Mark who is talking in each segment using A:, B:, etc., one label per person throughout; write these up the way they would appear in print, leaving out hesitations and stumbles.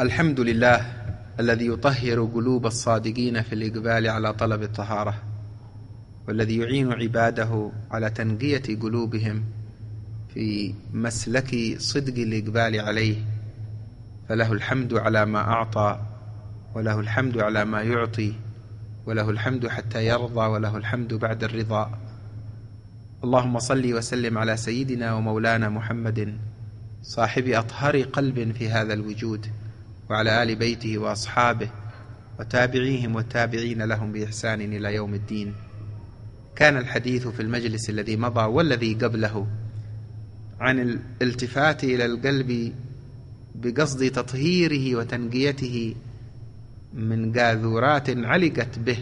A: الحمد لله الذي يطهر قلوب الصادقين في الإقبال على طلب الطهارة، والذي يعين عباده على تنقية قلوبهم في مسلك صدق الإقبال عليه، فله الحمد على ما أعطى، وله الحمد على ما يعطي، وله الحمد حتى يرضى، وله الحمد بعد الرضا. اللهم صل وسلم على سيدنا ومولانا محمد صاحب أطهر قلب في هذا الوجود، وعلى آل بيته وأصحابه وتابعيهم والتابعين لهم بإحسان إلى يوم الدين. كان الحديث في المجلس الذي مضى والذي قبله عن الالتفات إلى القلب بقصد تطهيره وتنقيته من قاذورات علقت به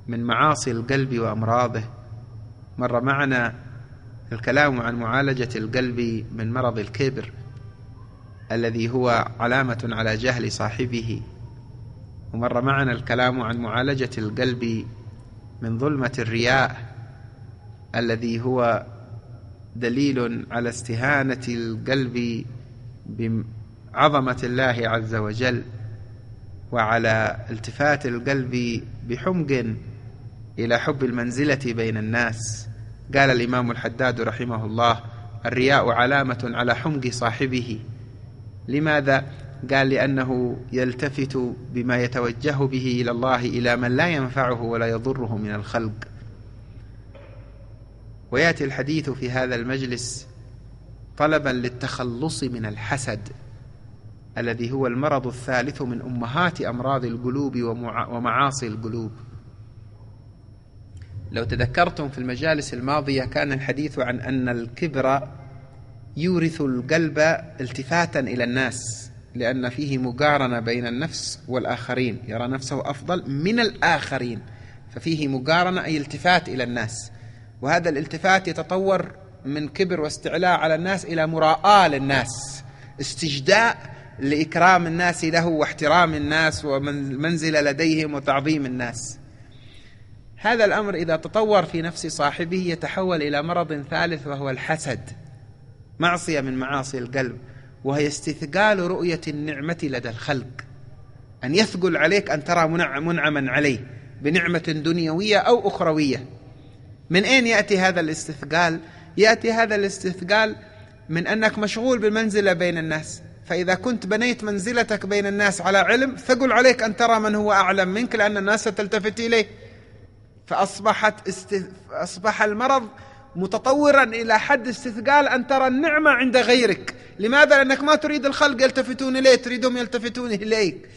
A: من معاصي القلب وأمراضه. مر معنا الكلام عن معالجة القلب من مرض الكبر الذي هو علامة على جهل صاحبه، ومر معنا الكلام عن معالجة القلب من ظلمة الرياء الذي هو دليل على استهانة القلب بعظمة الله عز وجل، وعلى التفات القلب بحمق إلى حب المنزلة بين الناس. قال الإمام الحداد رحمه الله: الرياء علامة على حمق صاحبه. لماذا؟ قال: لأنه يلتفت بما يتوجه به إلى الله إلى من لا ينفعه ولا يضره من الخلق. ويأتي الحديث في هذا المجلس طلبا للتخلص من الحسد الذي هو المرض الثالث من أمهات أمراض القلوب ومعاصي القلوب. لو تذكرتم في المجالس الماضية كان الحديث عن أن الكبر يورث القلب التفاتا إلى الناس، لأن فيه مقارنة بين النفس والآخرين، يرى نفسه أفضل من الآخرين، ففيه مقارنة أي التفات إلى الناس. وهذا الالتفات يتطور من كبر واستعلاء على الناس إلى مراءة للناس، استجداء لإكرام الناس له واحترام الناس ومنزل لديهم وتعظيم الناس. هذا الأمر إذا تطور في نفس صاحبه يتحول إلى مرض ثالث وهو الحسد، معصية من معاصي القلب، وهي استثقال رؤية النعمة لدى الخلق، أن يثقل عليك أن ترى منعما عليه بنعمة دنيوية أو أخروية. من أين يأتي هذا الاستثقال؟ يأتي هذا الاستثقال من أنك مشغول بالمنزلة بين الناس، فإذا كنت بنيت منزلتك بين الناس على علم ثقل عليك أن ترى من هو أعلم منك، لأن الناس ستلتفت إليه، فأصبح المرض متطورا إلى حد استثقال أن ترى النعمة عند غيرك. لماذا؟ لأنك ما تريد الخلق يلتفتون إليه، تريدهم يلتفتون إليك.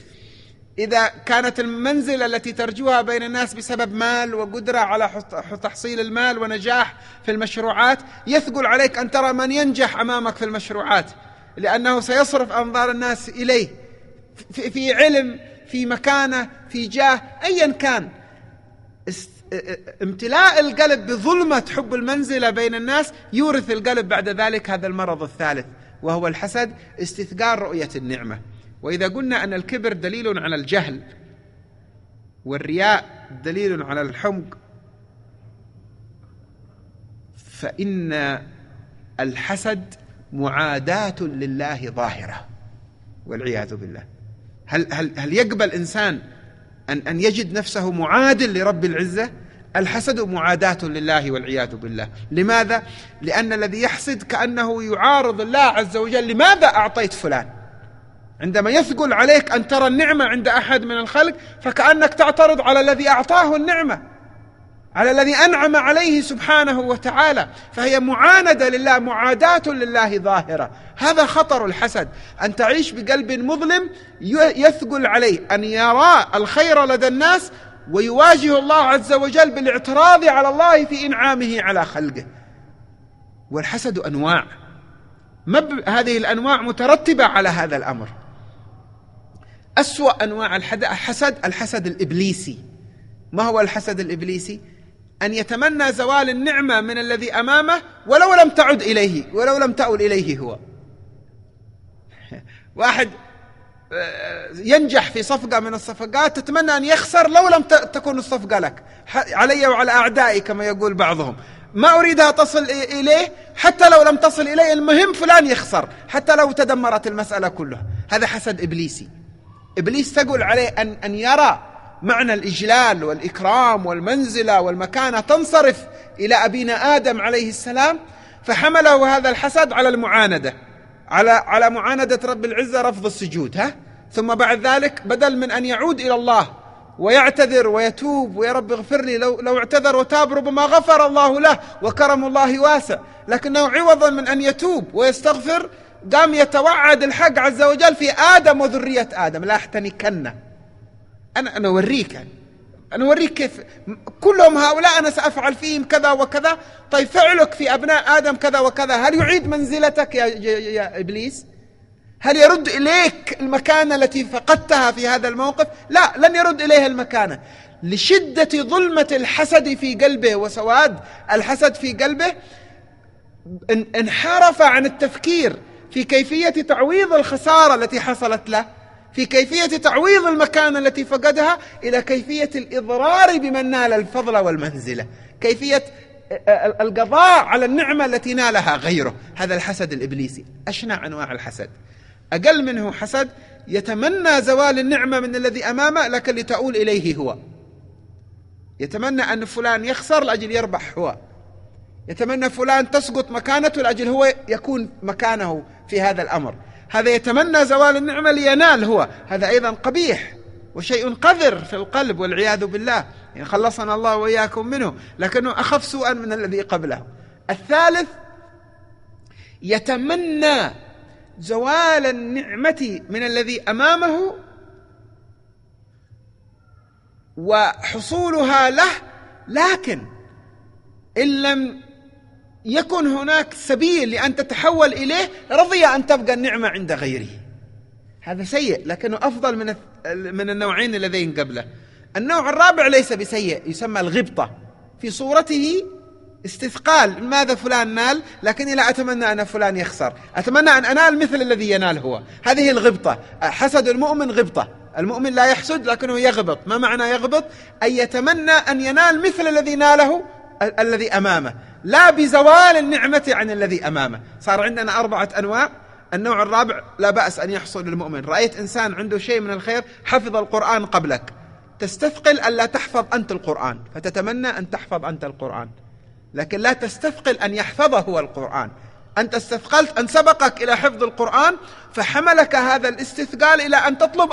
A: إذا كانت المنزلة التي ترجوها بين الناس بسبب مال وقدرة على تحصيل المال ونجاح في المشروعات، يثقل عليك أن ترى من ينجح أمامك في المشروعات، لأنه سيصرف أنظار الناس إليه في علم، في مكانة، في جاه، أيا كان. امتلاء القلب بظلمة حب المنزلة بين الناس يورث القلب بعد ذلك هذا المرض الثالث وهو الحسد، استثقال رؤية النعمة. وإذا قلنا أن الكبر دليل على الجهل والرياء دليل على الحمق، فإن الحسد معاداة لله ظاهرة والعياذ بالله. هل يقبل إنسان أن يجد نفسه معادل لرب العزة؟ الحسد معاداة لله والعياذ بالله. لماذا؟ لأن الذي يحسد كأنه يعارض الله عز وجل. لماذا أعطيت فلان؟ عندما يثقل عليك أن ترى النعمة عند أحد من الخلق فكأنك تعترض على الذي أعطاه النعمة، على الذي أنعم عليه سبحانه وتعالى، فهي معاندة لله، معاداة لله ظاهرة. هذا خطر الحسد، أن تعيش بقلب مظلم يثقل عليه أن يرى الخير لدى الناس ويواجه الله عز وجل بالاعتراض على الله في إنعامه على خلقه. والحسد أنواع، هذه الأنواع مترتبة على هذا الأمر. أسوأ أنواع الحسد الإبليسي. ما هو الحسد الإبليسي؟ أن يتمنى زوال النعمة من الذي أمامه ولو لم تعد إليه، ولو لم تؤل إليه هو. واحد ينجح في صفقة من الصفقات تتمنى أن يخسر لو لم تكن الصفقة لك، علي وعلى أعدائي كما يقول بعضهم. ما أريدها تصل إليه حتى لو لم تصل إليه، المهم فلان يخسر حتى لو تدمرت المسألة كلها. هذا حسد إبليسي. إبليس ثقل عليه أن يرى معنى الإجلال والإكرام والمنزلة والمكانة تنصرف إلى أبينا آدم عليه السلام، فحمله هذا الحسد على المعاندة، على معاندة رب العزة، رفض السجود. ثم بعد ذلك بدل من أن يعود إلى الله ويعتذر ويتوب ويا رب اغفر لي، لو اعتذر وتاب ربما غفر الله له وكرم الله واسع، لكنه عوضا من أن يتوب ويستغفر قام يتوعد الحق عز وجل في آدم وذرية آدم: لا أحتنكن، أنا أوريك كيف كلهم هؤلاء أنا سأفعل فيهم كذا وكذا. طيب فعلك في أبناء آدم كذا وكذا، هل يعيد منزلتك يا إبليس؟ هل يرد إليك المكانة التي فقدتها في هذا الموقف؟ لا، لن يرد إليها المكانة. لشدة ظلمة الحسد في قلبه وسواد الحسد في قلبه انحرف عن التفكير في كيفية تعويض الخسارة التي حصلت له، في كيفية تعويض المكانة التي فقدها، إلى كيفية الإضرار بمن نال الفضل والمنزلة، كيفية القضاء على النعمة التي نالها غيره. هذا الحسد الإبليسي، أشنع أنواع الحسد. أقل منه حسد يتمنى زوال النعمة من الذي أمامه لكن لتؤول إليه هو، يتمنى أن فلان يخسر لأجل يربح هو، يتمنى فلان تسقط مكانته لأجل هو يكون مكانه في هذا الأمر. هذا يتمنى زوال النعمة لينال هو، هذا أيضا قبيح وشيء قذر في القلب والعياذ بالله، يعني خلصنا الله وإياكم منه، لكنه أخف سوءا من الذي قبله. الثالث يتمنى زوال النعمة من الذي أمامه وحصولها له، لكن إن لم يكن هناك سبيل لأن تتحول إليه رضي أن تبقى النعمة عند غيره. هذا سيء لكنه أفضل من النوعين اللذين قبله. النوع الرابع ليس بسيء، يسمى الغبطة، في صورته استثقال: ماذا فلان نال لكني لا أتمنى أن فلان يخسر، أتمنى أن أنال مثل الذي ينال هو. هذه الغبطة. حسد المؤمن غبطة. المؤمن لا يحسد لكنه يغبط. ما معنى يغبط؟ أن يتمنى أن ينال مثل الذي ناله الذي أمامه، لا بزوال النعمة عن الذي أمامه. صار عندنا 4 أنواع. النوع الرابع لا بأس أن يحصل للمؤمن. رأيت إنسان عنده شيء من الخير، حفظ القرآن قبلك، تستثقل أن لا تحفظ أنت القرآن، فتتمنى أن تحفظ أنت القرآن، لكن لا تستثقل أن يحفظه هو القرآن. أنت استثقلت أن سبقك إلى حفظ القرآن، فحملك هذا الاستثقال إلى أن تطلب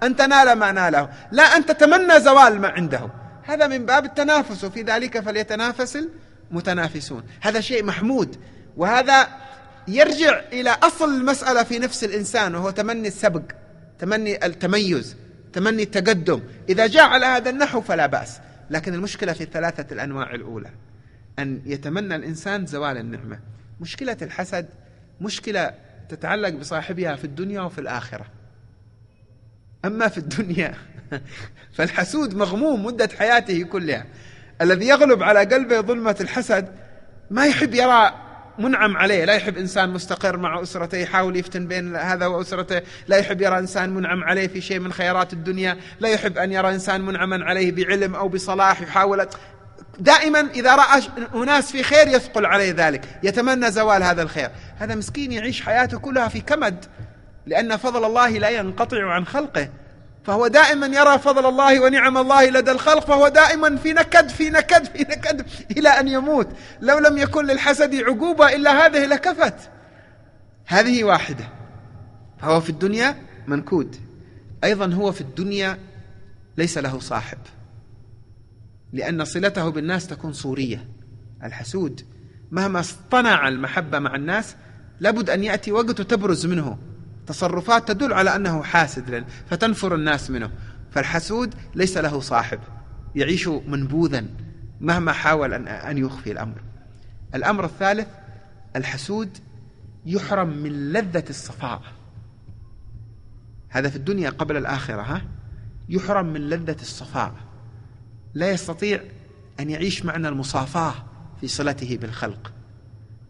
A: أن تنال ما ناله، لا أن تتمنى زوال ما عنده. هذا من باب التنافس، وفي ذلك فليتنافس المتنافسون. هذا شيء محمود، وهذا يرجع إلى أصل المسألة في نفس الإنسان، وهو تمني السبق، تمني التميز، تمني التقدم. إذا جاء على هذا النحو فلا بأس، لكن المشكلة في ال3 الأنواع الأولى، أن يتمنى الإنسان زوال النعمة. مشكلة الحسد مشكلة تتعلق بصاحبها في الدنيا وفي الآخرة. أما في الدنيا فالحسود مغموم مدة حياته كلها. الذي يغلب على قلبه ظلمة الحسد ما يحب يرى منعم عليه، لا يحب إنسان مستقر مع أسرته يحاول يفتن بين هذا وأسرته، لا يحب يرى إنسان منعم عليه في شيء من خيرات الدنيا، لا يحب أن يرى إنسان منعما عليه بعلم أو بصلاح، يحاول دائما إذا رأى أناس في خير يثقل عليه ذلك، يتمنى زوال هذا الخير. هذا مسكين يعيش حياته كلها في كمد، لأن فضل الله لا ينقطع عن خلقه، فهو دائما يرى فضل الله ونعم الله لدى الخلق، فهو دائما في نكد في نكد في نكد إلى أن يموت. لو لم يكن للحسد عقوبة إلا هذه لكفت. هذه واحدة. فهو في الدنيا منكود. أيضا هو في الدنيا ليس له صاحب، لأن صلته بالناس تكون صورية. الحسود مهما اصطنع المحبة مع الناس لابد أن يأتي وقت تبرز منه تصرفات تدل على أنه حاسد، فتنفر الناس منه. فالحسود ليس له صاحب، يعيش منبوذا مهما حاول أن يخفي الأمر. الأمر الثالث، الحسود يحرم من لذة الصفاء. هذا في الدنيا قبل الآخرة، يحرم من لذة الصفاء، لا يستطيع أن يعيش معنى المصافاة في صلته بالخلق.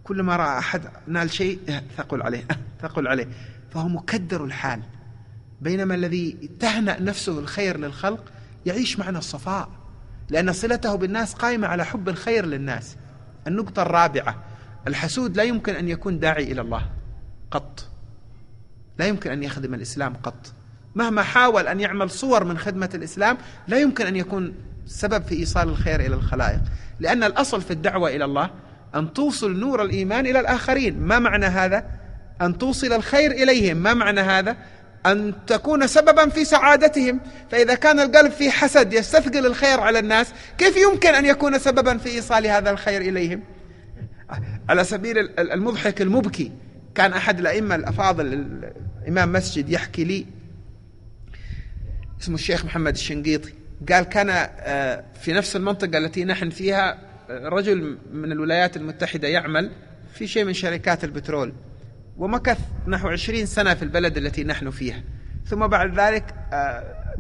A: كل ما رأى أحد نال شيء ثقل عليه، فهو مكدر الحال. بينما الذي تهنأ نفسه الخير للخلق يعيش معنى الصفاء، لأن صلته بالناس قائمة على حب الخير للناس. النقطة الرابعة، الحسود لا يمكن أن يكون داعي إلى الله قط، لا يمكن أن يخدم الإسلام قط. مهما حاول أن يعمل صور من خدمة الإسلام لا يمكن أن يكون سبب في إيصال الخير إلى الخلائق، لأن الأصل في الدعوة إلى الله أن توصل نور الإيمان إلى الآخرين. ما معنى هذا؟ أن توصل الخير إليهم. ما معنى هذا؟ أن تكون سببا في سعادتهم. فإذا كان القلب فيه حسد يستثقل الخير على الناس، كيف يمكن أن يكون سببا في إيصال هذا الخير إليهم؟ على سبيل المضحك المبكي، كان أحد الأئمة الأفاضل إمام مسجد يحكي لي، اسمه الشيخ محمد الشنقيطي، قال كان في نفس المنطقة التي نحن فيها رجل من الولايات المتحدة يعمل في شيء من شركات البترول، ومكث نحو 20 سنة في البلد التي نحن فيها، ثم بعد ذلك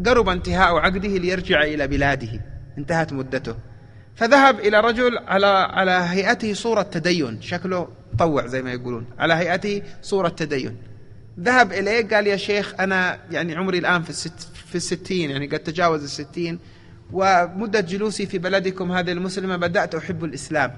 A: قرب انتهاء عقده ليرجع إلى بلاده، انتهت مدته، فذهب إلى رجل على هيئته صورة تدين، شكله طوع زي ما يقولون، على هيئته صورة تدين. ذهب إليه قال: يا شيخ أنا يعني عمري الآن في 60، يعني قد تجاوز 60، ومدة جلوسي في بلدكم هذه المسلمة بدأت أحب الإسلام،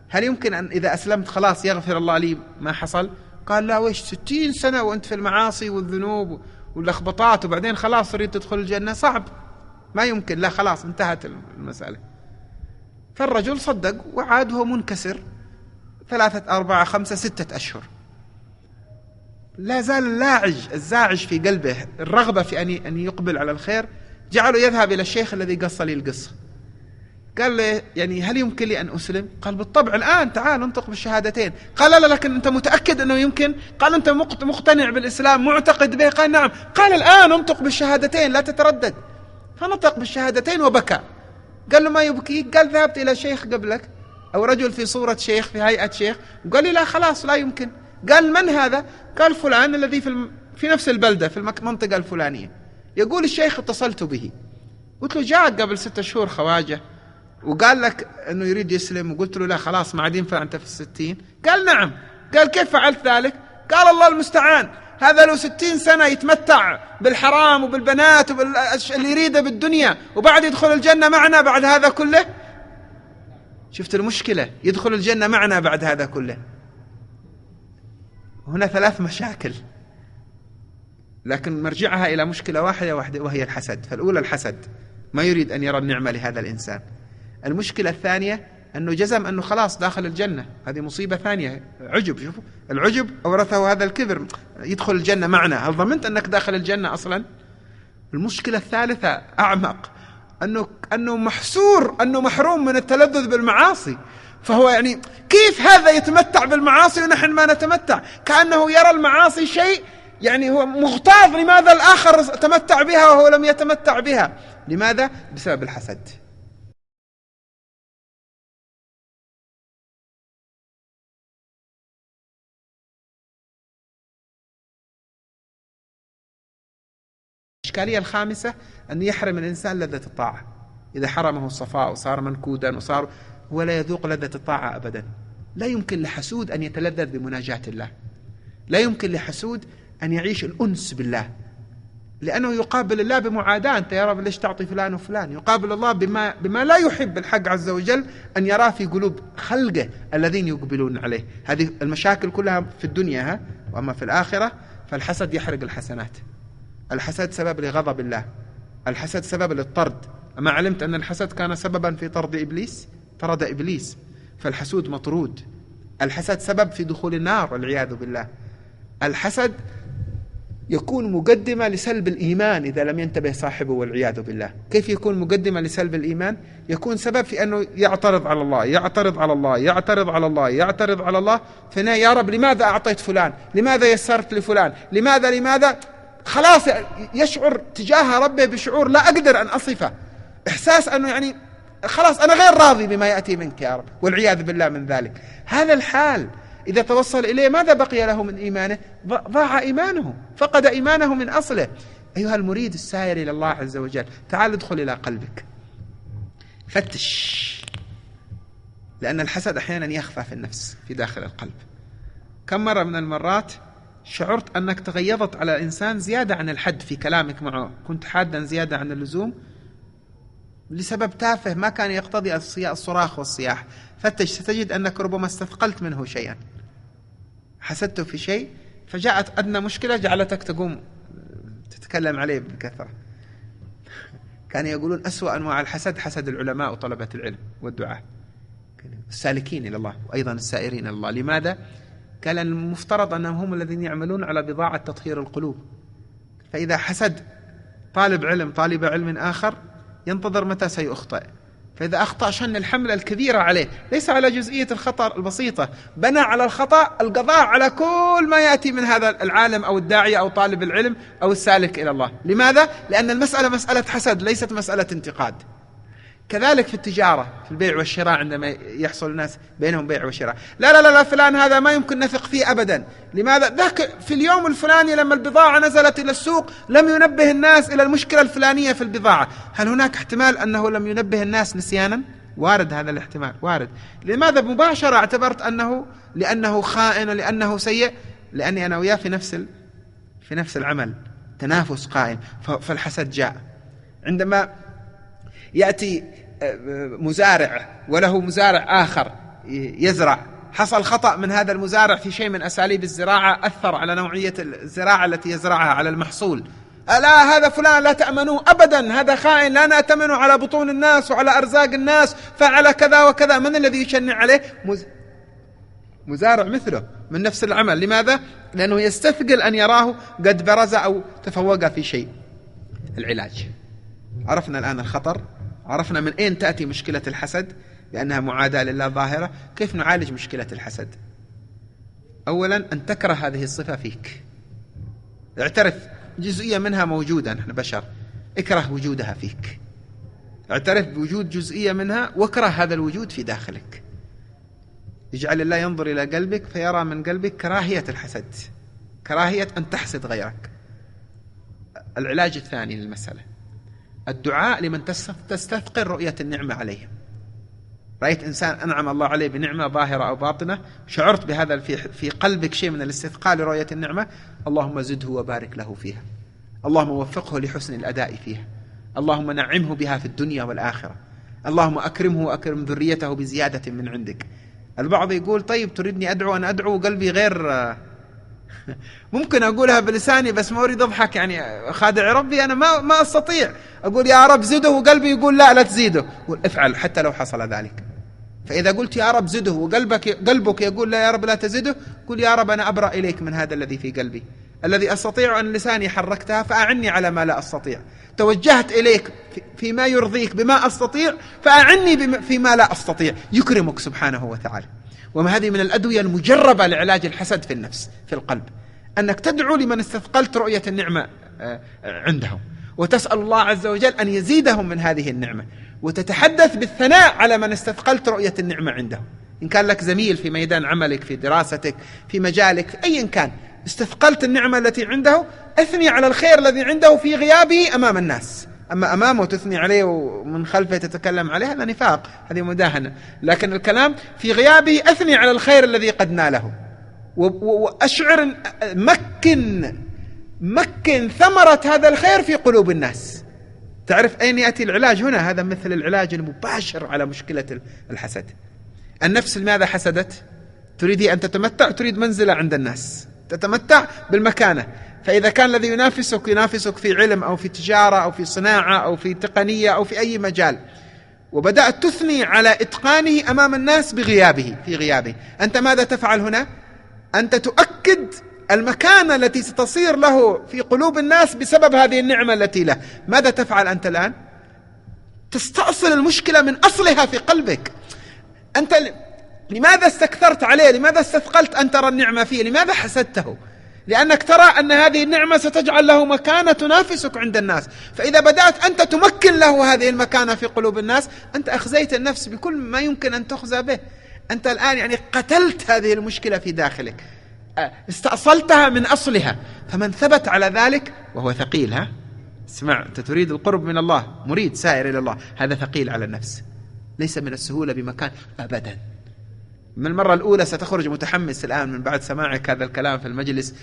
A: هل يمكن أن إذا أسلمت خلاص يغفر الله لي ما حصل؟ قال: لا، ويش 60 سنة وأنت في المعاصي والذنوب واللخبطات وبعدين خلاص تريد تدخل الجنة؟ صعب، ما يمكن، لا خلاص انتهت المسألة. فالرجل صدق وعاد وهو منكسر 3 4 5 6 أشهر، لا زال الزاعج في قلبه الرغبة في أن يقبل على الخير، جعله يذهب إلى الشيخ الذي قص لي القصة. قال له: يعني هل يمكن لي أن أسلم؟ قال: بالطبع، الآن تعال انطق بالشهادتين. قال: لا لكن أنت متأكد أنه يمكن؟ قال: أنت مقتنع بالإسلام، معتقد به؟ قال: نعم. قال: الآن انطق بالشهادتين لا تتردد. فنطق بالشهادتين وبكى. قال له: ما يبكيك؟ قال: ذهبت إلى شيخ قبلك، أو رجل في صورة شيخ في هيئة شيخ، وقال لي لا خلاص لا يمكن. قال: من هذا؟ قال: فلان الذي في نفس البلدة في المنطقة الفلانية. يقول الشيخ: اتصلت به، قلت له: جاء قبل 6 شهور خواجة وقال لك أنه يريد يسلم، وقلت له: لا خلاص ما عاد ينفع أنت في 60. قال: نعم. قال: كيف فعلت ذلك؟ قال: الله المستعان، هذا له 60 سنة يتمتع بالحرام وبالبنات اللي يريده بالدنيا، وبعد يدخل الجنة معنا بعد هذا كله. شفت المشكلة؟ يدخل الجنة معنا بعد هذا كله. هنا 3 مشاكل، لكن مرجعها إلى مشكلة واحدة وهي الحسد. فالأولى الحسد، ما يريد أن يرى النعمة لهذا الإنسان. المشكلة الثانية أنه جزم أنه خلاص داخل الجنة، هذه مصيبة ثانية. عجب، شوفوا العجب أورثه هذا الكبر، يدخل الجنة معنا، هل ضمنت أنك داخل الجنة أصلا؟ المشكلة الثالثة أعمق، أنه محسور، أنه محروم من التلذذ بالمعاصي. فهو يعني كيف هذا يتمتع بالمعاصي ونحن ما نتمتع؟ كأنه يرى المعاصي شيء يعني هو مغتاظ، لماذا الآخر تمتع بها وهو لم يتمتع بها؟ لماذا؟ بسبب الحسد. الإشكالية الخامسة أن يحرم الإنسان لذة الطاعة. إذا حرمه الصفاء وصار منكودا ولا يذوق لذة الطاعة أبدا. لا يمكن لحسود أن يتلذذ بمناجاة الله، لا يمكن لحسود أن يعيش الأنس بالله، لأنه يقابل الله بمعاداة. أنت يا رب ليش تعطي فلان وفلان؟ يقابل الله بما لا يحب الحق عز وجل أن يراه في قلوب خلقه الذين يقبلون عليه. هذه المشاكل كلها في الدنيا، وأما في الآخرة فالحسد يحرق الحسنات. الحسد سبب لغضب الله، الحسد سبب للطرد. أما علمت أن الحسد كان سببا في طرد إبليس؟ طرد إبليس، فالحسود مطرود. الحسد سبب في دخول النار والعياذ بالله. الحسد يكون مقدمة لسلب الإيمان إذا لم ينتبه صاحبه والعياذ بالله. كيف يكون مقدمة لسلب الإيمان؟ يكون سبب في أنه يعترض على الله، يعترض على الله، يعترض على الله، يعترض على الله. يا رب لماذا أعطيت فلان؟ لماذا يسرت لفلان؟ لماذا؟ خلاص يشعر تجاه ربه بشعور لا أقدر أن أصفه، إحساس أنه يعني خلاص أنا غير راضي بما يأتي منك يا رب، والعياذ بالله من ذلك. هذا الحال إذا توصل إليه ماذا بقي له من إيمانه؟ ضاع إيمانه، فقد إيمانه من أصله. أيها المريد السائر إلى الله عز وجل، تعال ادخل إلى قلبك، فتش، لأن الحسد أحيانا يخفى في النفس في داخل القلب. كم مرة من المرات شعرت أنك تغيظت على إنسان زيادة عن الحد في كلامك معه، كنت حادا زيادة عن اللزوم لسبب تافه ما كان يقتضي الصراخ والصياح. فتش، ستجد أنك ربما استثقلت منه شيئا، حسدته في شيء فجاءت أدنى مشكلة جعلتك تقوم تتكلم عليه بكثرة. كانوا يقولون أسوأ أنواع الحسد حسد العلماء وطلبة العلم والدعاء السالكين إلى الله وأيضا السائرين إلى الله. لماذا؟ قال المفترض أنهم هم الذين يعملون على بضاعة تطهير القلوب، فإذا حسد طالب علم طالب علم آخر ينتظر متى سيخطئ، فإذا أخطأ شن الحملة الكبيرة عليه، ليس على جزئية الخطأ البسيطة، بنى على الخطأ القضاء على كل ما يأتي من هذا العالم أو الداعية أو طالب العلم أو السالك إلى الله. لماذا؟ لأن المسألة مسألة حسد ليست مسألة انتقاد. كذلك في التجارة في البيع والشراء، عندما يحصل الناس بينهم بيع وشراء، لا فلان هذا ما يمكن نثق فيه أبدا. لماذا؟ ذاك في اليوم الفلاني لما البضاعة نزلت إلى السوق لم ينبه الناس إلى المشكلة الفلانية في البضاعة. هل هناك احتمال أنه لم ينبه الناس نسيانا؟ وارد هذا الاحتمال، وارد. لماذا مباشرة اعتبرت لأنه خائن لأنه سيء؟ لأني أنا وياه في نفس العمل، تنافس قائم، فالحسد جاء. عندما يأتي مزارع وله مزارع آخر يزرع، حصل خطأ من هذا المزارع في شيء من أساليب الزراعة أثر على نوعية الزراعة التي يزرعها، على المحصول. لا هذا فلان لا تأمنوه أبدا، هذا خائن، لا نأتمنه على بطون الناس وعلى أرزاق الناس، فعل كذا وكذا. من الذي يشنع عليه؟ مزارع مثله من نفس العمل. لماذا؟ لأنه يستثقل أن يراه قد برز أو تفوق في شيء. العلاج، عرفنا الآن الخطر، عرفنا من أين تأتي مشكلة الحسد بأنها معاداة لله ظاهرة. كيف نعالج مشكلة الحسد؟ أولا أن تكره هذه الصفة فيك، اعترف جزئية منها موجودة، نحن بشر، اكره وجودها فيك، اعترف بوجود جزئية منها واكره هذا الوجود في داخلك. يجعل الله ينظر إلى قلبك فيرى من قلبك كراهية الحسد، كراهية أن تحسد غيرك. العلاج الثاني للمسألة الدعاء لمن تستثقل رؤية النعمة عليهم. رأيت إنسان أنعم الله عليه بنعمة ظاهرة أو باطنة، شعرت بهذا في قلبك شيء من الاستثقال لرؤية النعمة، اللهم زده وبارك له فيها، اللهم وفقه لحسن الأداء فيها، اللهم نعمه بها في الدنيا والآخرة، اللهم أكرمه وأكرم ذريته بزيادة من عندك. البعض يقول طيب تريدني أدعو، أنا أدعو قلبي غير ممكن أقولها بلساني بس ما أريد أضحك، يعني خادع ربي أنا ما أستطيع. أقول يا رب زده وقلبي يقول لا تزيده، قول افعل حتى لو حصل ذلك. فإذا قلت يا رب زده وقلبك يقول لا يا رب لا تزده، قل يا رب أنا أبرأ إليك من هذا الذي في قلبي، الذي أستطيع أن لساني حركتها فأعني على ما لا أستطيع، توجهت إليك فيما يرضيك بما أستطيع فأعني فيما لا أستطيع. يكرمك سبحانه وتعالى. وما هذه من الأدوية المجربة لعلاج الحسد في النفس في القلب، أنك تدعو لمن استثقلت رؤية النعمة عندهم، وتسأل الله عز وجل أن يزيدهم من هذه النعمة، وتتحدث بالثناء على من استثقلت رؤية النعمة عنده. إن كان لك زميل في ميدان عملك، في دراستك، في مجالك، في أي كان استثقلت النعمة التي عنده، أثني على الخير الذي عنده في غيابه أمام الناس. أما أمامه تثني عليه ومن خلفه تتكلم عليه، هذا نفاق، هذه مداهنة. لكن الكلام في غيابه أثني على الخير الذي قد ناله، وأشعر مكن ثمرة هذا الخير في قلوب الناس. تعرف أين يأتي العلاج هنا؟ هذا مثل العلاج المباشر على مشكلة الحسد. النفس لماذا حسدت؟ تريد أن تتمتع، تريد منزلة عند الناس، تتمتع بالمكانة. فإذا كان الذي ينافسك في علم أو في تجارة أو في صناعة أو في تقنية أو في أي مجال، وبدأت تثني على إتقانه أمام الناس في غيابه، أنت ماذا تفعل هنا؟ أنت تؤكد المكانة التي ستصير له في قلوب الناس بسبب هذه النعمة التي له. ماذا تفعل أنت الآن؟ تستأصل المشكلة من أصلها في قلبك. أنت لماذا استكثرت عليه؟ لماذا استثقلت أن ترى النعمة فيه؟ لماذا حسدته؟ لأنك ترى أن هذه النعمة ستجعل له مكانة تنافسك عند الناس. فإذا بدأت أنت تمكن له هذه المكانة في قلوب الناس، أنت أخزيت النفس بكل ما يمكن أن تخزى به. أنت الآن يعني قتلت هذه المشكلة في داخلك، استأصلتها من أصلها. فمن ثبت على ذلك وهو ثقيل، اسمع، أنت تريد القرب من الله، مريد سائر إلى الله، هذا ثقيل على النفس، ليس من السهولة بمكان أبدا. من المرة الأولى ستخرج متحمس الآن من بعد سماعك هذا الكلام في المجلس،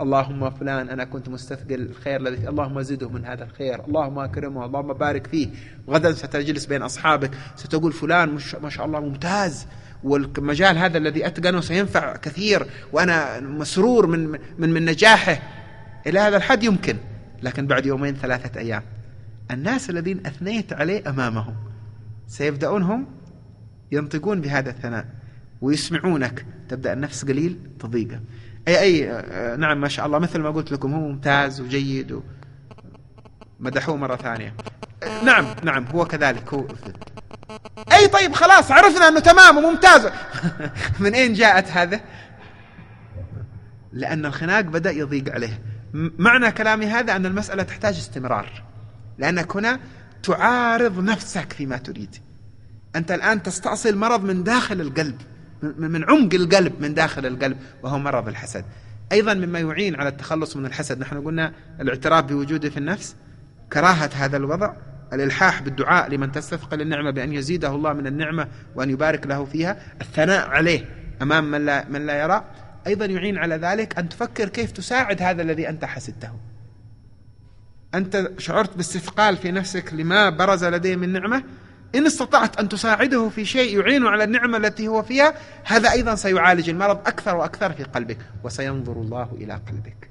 A: اللهم فلان أنا كنت مستثقل الخير الذي، اللهم زده من هذا الخير، اللهم أكرمه، اللهم بارك فيه. غدا ستجلس بين أصحابك ستقول فلان ما شاء الله ممتاز، والمجال هذا الذي أتقنه سينفع كثير وأنا مسرور من نجاحه إلى هذا الحد يمكن. لكن بعد 2 3 أيام الناس الذين أثنيت عليه أمامهم سيبدأون هم ينطقون بهذا الثناء ويسمعونك، تبدأ النفس قليل تضيقه. نعم ما شاء الله، مثل ما قلت لكم هو ممتاز وجيد مدحوه مرة ثانية. نعم هو كذلك هو. طيب خلاص عرفنا أنه تمام وممتاز. من أين جاءت هذا؟ لأن الخناق بدأ يضيق عليه. معنى كلامي هذا أن المسألة تحتاج استمرار، لأنك هنا تعارض نفسك فيما تريد. أنت الآن تستأصل مرض من داخل القلب، من عمق القلب، من داخل القلب، وهو مرض الحسد. أيضا مما يعين على التخلص من الحسد، نحن قلنا الاعتراف بوجوده في النفس، كراهة هذا الوضع، الإلحاح بالدعاء لمن تستثقل النعمة بأن يزيده الله من النعمة وأن يبارك له فيها، الثناء عليه أمام من لا يرى. أيضا يعين على ذلك أن تفكر كيف تساعد هذا الذي أنت حسدته. أنت شعرت باستثقال في نفسك لما برز لديه من نعمة، إن استطعت أن تساعده في شيء يعين على النعمة التي هو فيها، هذا أيضا سيعالج المرض أكثر وأكثر في قلبك، وسينظر الله إلى قلبك،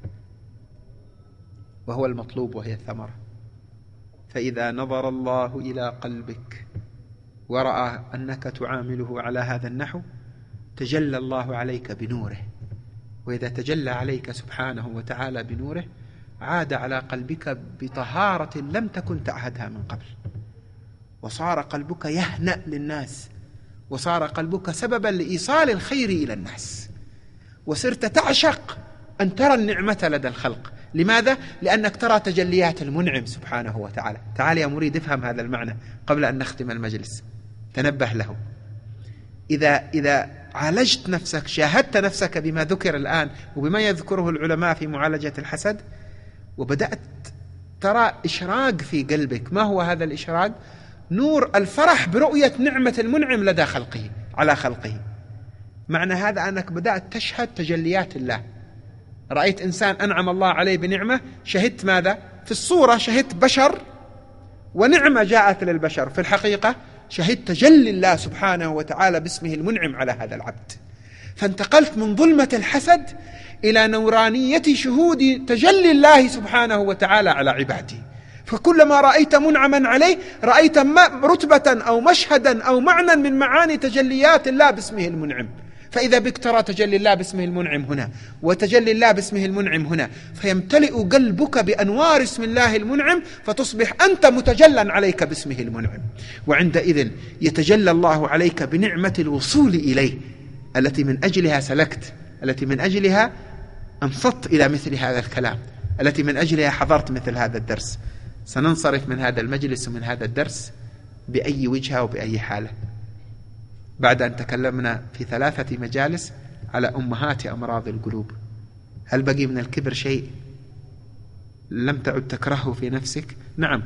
A: وهو المطلوب وهي الثمرة. فإذا نظر الله إلى قلبك ورأى أنك تعامله على هذا النحو، تجلى الله عليك بنوره. وإذا تجلى عليك سبحانه وتعالى بنوره، عاد على قلبك بطهارة لم تكن تعهدها من قبل، وصار قلبك يهنأ للناس، وصار قلبك سببا لإيصال الخير إلى الناس، وصرت تعشق أن ترى النعمة لدى الخلق. لماذا؟ لأنك ترى تجليات المنعم سبحانه وتعالى. تعال يا مريد افهم هذا المعنى قبل أن نختم المجلس، تنبه له. إذا عالجت نفسك، شاهدت نفسك بما ذكر الآن وبما يذكره العلماء في معالجة الحسد، وبدأت ترى إشراق في قلبك. ما هو هذا الإشراق؟ نور الفرح برؤية نعمة المنعم لدى خلقه على خلقه. معنى هذا أنك بدأت تشهد تجليات الله. رأيت إنسان أنعم الله عليه بنعمة، شهدت ماذا؟ في الصورة شهدت بشر ونعمة جاءت للبشر، في الحقيقة شهدت تجلي الله سبحانه وتعالى باسمه المنعم على هذا العبد. فانتقلت من ظلمة الحسد إلى نورانية شهود تجلي الله سبحانه وتعالى على عباده. فكلما رأيت منعما عليه رأيت رتبة أو مشهدا أو معنى من معاني تجليات الله باسمه المنعم. فإذا بك ترى تجلي الله باسمه المنعم هنا وتجلي الله باسمه المنعم هنا، فيمتلئ قلبك بأنوار اسم الله المنعم، فتصبح أنت متجلا عليك باسمه المنعم. وعندئذ يتجلى الله عليك بنعمة الوصول إليه، التي من أجلها سلكت، التي من أجلها أنصت إلى مثل هذا الكلام، التي من أجلها حضرت مثل هذا الدرس. سننصرف من هذا المجلس ومن هذا الدرس بأي وجهة وبأي حالة، بعد أن تكلمنا في 3 مجالس على أمهات أمراض القلوب. هل بقي من الكبر شيء لم تعد تكرهه في نفسك؟ نعم،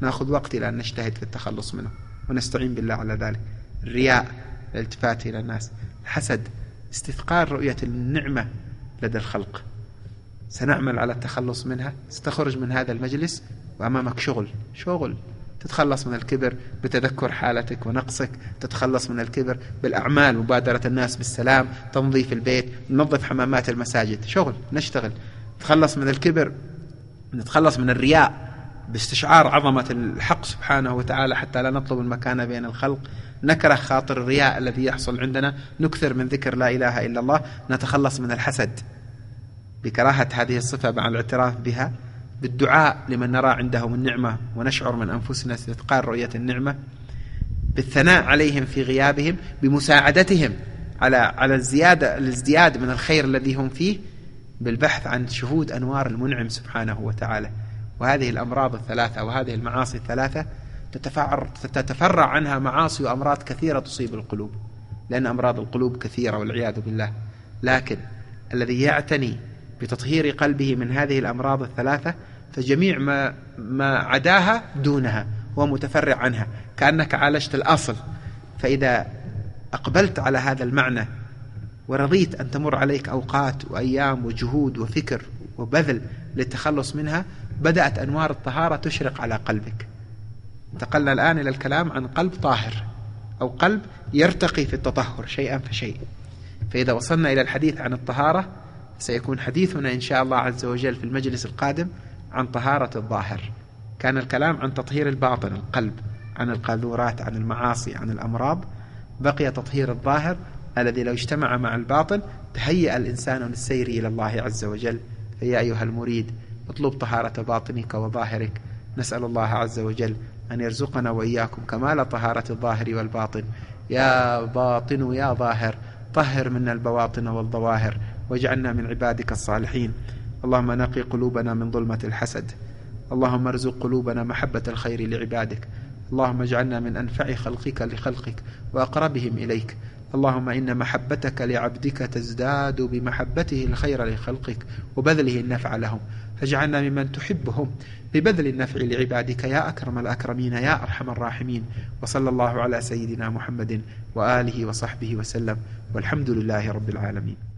A: نأخذ وقت إلى أن نجتهد في التخلص منه ونستعين بالله على ذلك. الرياء، الالتفات إلى الناس، الحسد، استثقال رؤية النعمة لدى الخلق، سنعمل على التخلص منها. ستخرج من هذا المجلس وأمامك شغل تتخلص من الكبر بتذكر حالتك ونقصك، تتخلص من الكبر بالأعمال، مبادرة الناس بالسلام، تنظيف البيت، ننظف حمامات المساجد، شغل نشتغل. نتخلص من الكبر، نتخلص من الرياء باستشعار عظمة الحق سبحانه وتعالى حتى لا نطلب المكانة بين الخلق. نكره خاطر الرياء الذي يحصل عندنا، نكثر من ذكر لا إله إلا الله. نتخلص من الحسد بكراهة هذه الصفة مع الاعتراف بها، بالدعاء لمن نرى عندهم النعمة ونشعر من أنفسنا استثقال رؤية النعمة، بالثناء عليهم في غيابهم، بمساعدتهم على الازدياد من الخير الذي هم فيه، بالبحث عن شهود أنوار المنعم سبحانه وتعالى. وهذه الأمراض الثلاثة وهذه المعاصي الثلاثة تتفرع عنها معاصي وأمراض كثيرة تصيب القلوب، لأن أمراض القلوب كثيرة والعياذ بالله. لكن الذي يعتني بتطهير قلبه من هذه الأمراض الثلاثة، فجميع ما عداها دونها هو متفرع عنها، كأنك عالجت الأصل. فإذا أقبلت على هذا المعنى ورضيت أن تمر عليك أوقات وأيام وجهود وفكر وبذل للتخلص منها، بدأت أنوار الطهارة تشرق على قلبك. انتقلنا الآن إلى الكلام عن قلب طاهر أو قلب يرتقي في التطهر شيئا فشيء. فإذا وصلنا إلى الحديث عن الطهارة سيكون حديثنا إن شاء الله عز وجل في المجلس القادم عن طهارة الظاهر. كان الكلام عن تطهير الباطن القلب، عن القاذورات، عن المعاصي، عن الأمراض. بقي تطهير الظاهر الذي لو اجتمع مع الباطن تهيأ الإنسان للسير إلى الله عز وجل. فيا أيها المريد اطلب طهارة باطنك وظاهرك. نسأل الله عز وجل أن يرزقنا وإياكم كمال طهارة الظاهر والباطن. يا باطن يا ظاهر طهر منا البواطن والظواهر واجعلنا من عبادك الصالحين. اللهم نقي قلوبنا من ظلمة الحسد. اللهم ارزق قلوبنا محبة الخير لعبادك. اللهم اجعلنا من أنفع خلقك لخلقك وأقربهم إليك. اللهم إن محبتك لعبدك تزداد بمحبته الخير لخلقك وبذله النفع لهم، فاجعلنا ممن تحبهم ببذل النفع لعبادك يا أكرم الأكرمين يا أرحم الراحمين. وصلى الله على سيدنا محمد وآله وصحبه وسلم، والحمد لله رب العالمين.